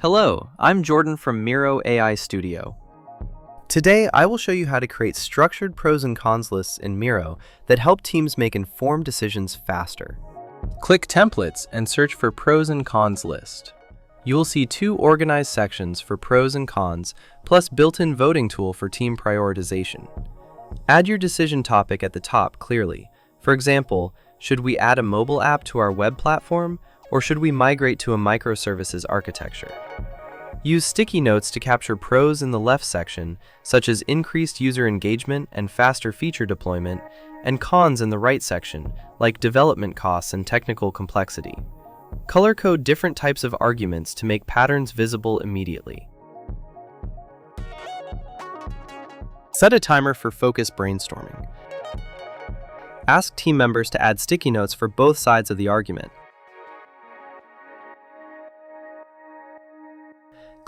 Hello, I'm Jordan from Miro AI Studio. Today, I will show you how to create structured pros and cons lists in Miro that help teams make informed decisions faster. Click Templates and search for Pros and Cons list. You will see two organized sections for pros and cons, plus built-in voting tool for team prioritization. Add your decision topic at the top clearly. For example, should we add a mobile app to our web platform, or should we migrate to a microservices architecture? Use sticky notes to capture pros in the left section, such as increased user engagement and faster feature deployment, and cons in the right section, like development costs and technical complexity. Color code different types of arguments to make patterns visible immediately. Set a timer for focused brainstorming. Ask team members to add sticky notes for both sides of the argument.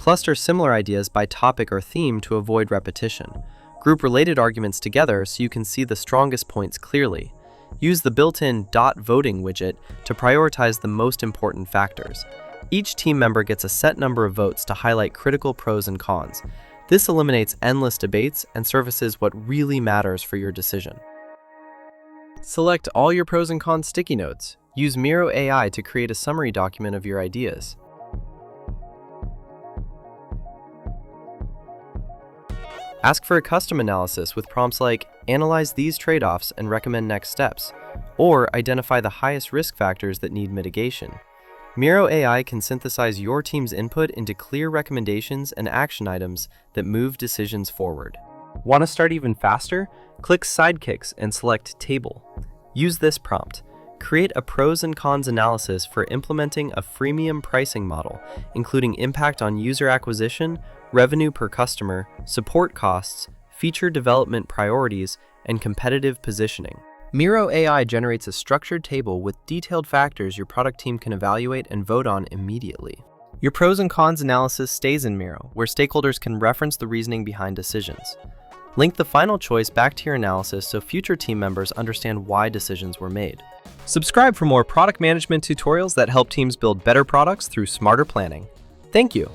Cluster similar ideas by topic or theme to avoid repetition. Group related arguments together so you can see the strongest points clearly. Use the built-in dot voting widget to prioritize the most important factors. Each team member gets a set number of votes to highlight critical pros and cons. This eliminates endless debates and surfaces what really matters for your decision. Select all your pros and cons sticky notes. Use Miro AI to create a summary document of your ideas. Ask for a custom analysis with prompts like, analyze these trade-offs and recommend next steps, or identify the highest risk factors that need mitigation. Miro AI can synthesize your team's input into clear recommendations and action items that move decisions forward. Want to start even faster? Click Sidekicks and select Table. Use this prompt. Create a pros and cons analysis for implementing a freemium pricing model, including impact on user acquisition, revenue per customer, support costs, feature development priorities, and competitive positioning. Miro AI generates a structured table with detailed factors your product team can evaluate and vote on immediately. Your pros and cons analysis stays in Miro, where stakeholders can reference the reasoning behind decisions. Link the final choice back to your analysis so future team members understand why decisions were made. Subscribe for more product management tutorials that help teams build better products through smarter planning. Thank you.